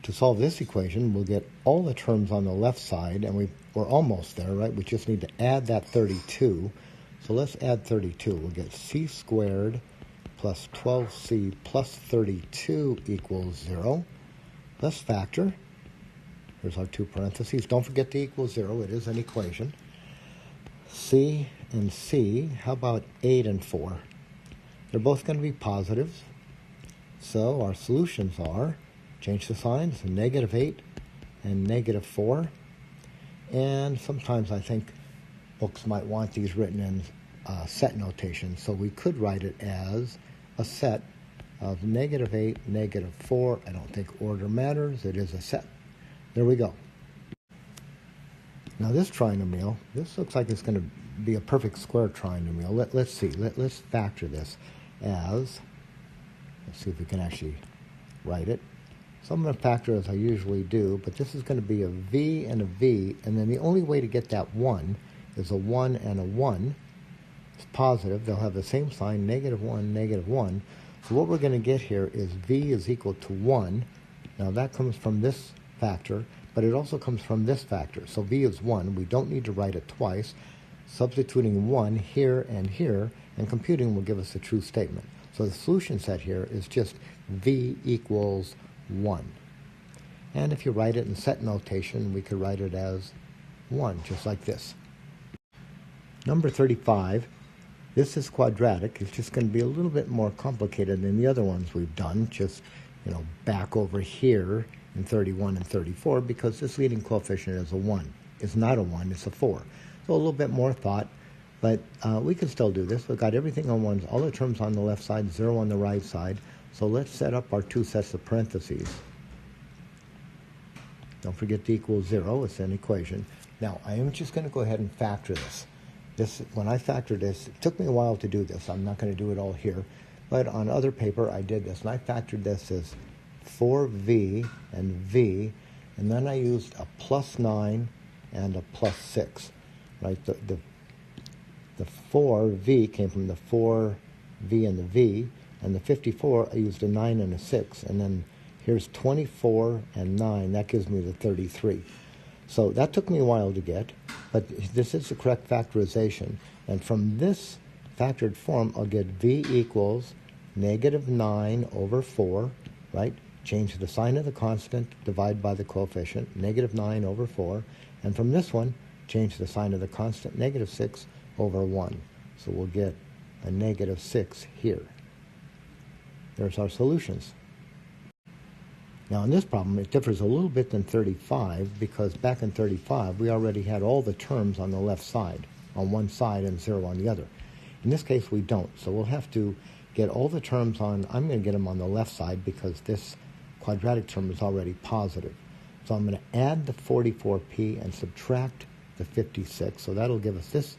To solve this equation, we'll get all the terms on the left side, and we're almost there, right? We just need to add that 32. So let's add 32. We'll get c squared plus 12c plus 32 equals 0. Let's factor. Here's our two parentheses. Don't forget to equal 0. It is an equation. C and C, how about 8 and 4? They're both going to be positives. So our solutions are, change the signs, -8 and -4. And sometimes I think books might want these written in set notation. So we could write it as a set of -8, -4. I don't think order matters. It is a set. There we go. Now this trinomial, this looks like it's going to be a perfect square trinomial. Let's see. Let's factor this as, let's see if we can actually write it. So I'm going to factor as I usually do, but this is going to be a v and a v, and then the only way to get that 1 is a 1 and a 1. It's positive. They'll have the same sign, -1, -1. So what we're going to get here is v is equal to 1. Now that comes from this factor, but it also comes from this factor. So v is 1. We don't need to write it twice. Substituting 1 here, and computing will give us a true statement. So the solution set here is just v equals 1. And if you write it in set notation, we could write it as 1, just like this. Number 35, this is quadratic. It's just going to be a little bit more complicated than the other ones we've done, just, back over here in 31 and 34, because this leading coefficient is a 1. It's not a 1, it's a 4. So a little bit more thought, but we can still do this. We've got everything on one, all the terms on the left side, 0 on the right side. So let's set up our two sets of parentheses. Don't forget to equal 0. It's an equation. Now, I am just going to go ahead and factor this. When I factored this, it took me a while to do this. I'm not going to do it all here. But on other paper, I did this. And I factored this as 4v and v. And then I used a +9 and a +6. Right? The 4v came from the 4v and the v. And the 54, I used a 9 and a 6. And then here's 24 and 9. That gives me the 33. So that took me a while to get, but this is the correct factorization. And from this factored form, I'll get v equals -9 over 4, right? Change the sign of the constant, divide by the coefficient, -9 over 4. And from this one, change the sign of the constant, -6 over 1. So we'll get a -6 here. There's our solutions. Now in this problem, it differs a little bit than 35, because back in 35, we already had all the terms on the left side, on one side and 0 on the other. In this case, we don't. So we'll have to get all the terms on, I'm going to get them on the left side because this quadratic term is already positive. So I'm going to add the 44p and subtract the 56. So that'll give us this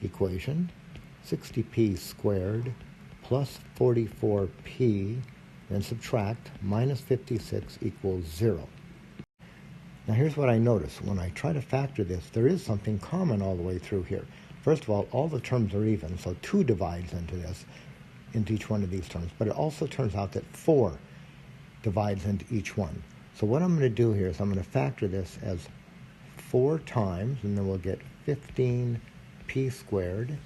equation, 60p squared plus 44p, and subtract -56 equals 0. Now here's what I notice. When I try to factor this, there is something common all the way through here. First of all the terms are even, so 2 divides into each one of these terms. But it also turns out that 4 divides into each one. So what I'm going to do here is I'm going to factor this as 4 times, and then we'll get 15p squared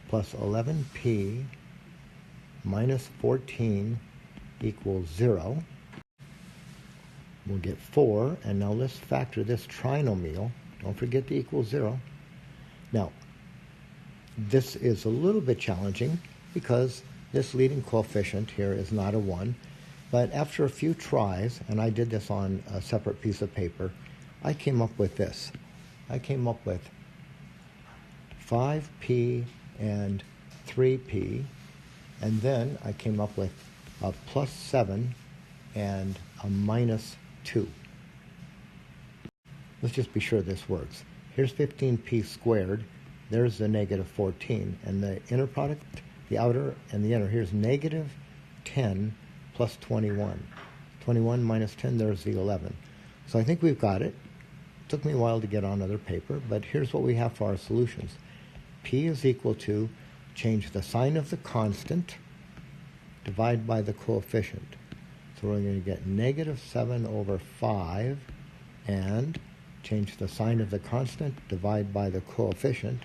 plus 11p minus 14 equals 0. We'll get 4, and now let's factor this trinomial. Don't forget to equal 0. Now, this is a little bit challenging because this leading coefficient here is not a 1, but after a few tries, and I did this on a separate piece of paper, I came up with this. I came up with 5p and 3p, and then I came up with a +7 and a -2. Let's just be sure this works. Here's 15p squared. There's the -14. And the inner product, the outer and the inner, here's -10 plus 21. 21 minus 10, there's the 11. So I think we've got it. Took me a while to get on other paper, but here's what we have for our solutions. P is equal to, change the sign of the constant, divide by the coefficient. So we're going to get negative 7 over 5 and change the sign of the constant, divide by the coefficient.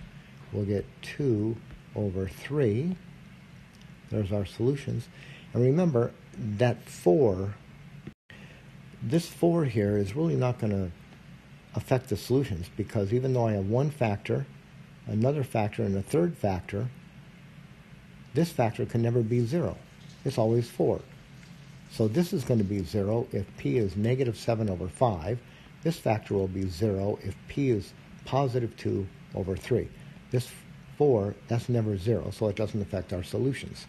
We'll get 2 over 3. There's our solutions. And remember that 4, this 4 here is really not going to affect the solutions, because even though I have one factor, another factor, and a third factor, this factor can never be 0. It's always 4. So this is going to be 0 if p is negative 7 over 5. This factor will be 0 if p is positive 2 over 3. This 4, that's never 0, so it doesn't affect our solutions.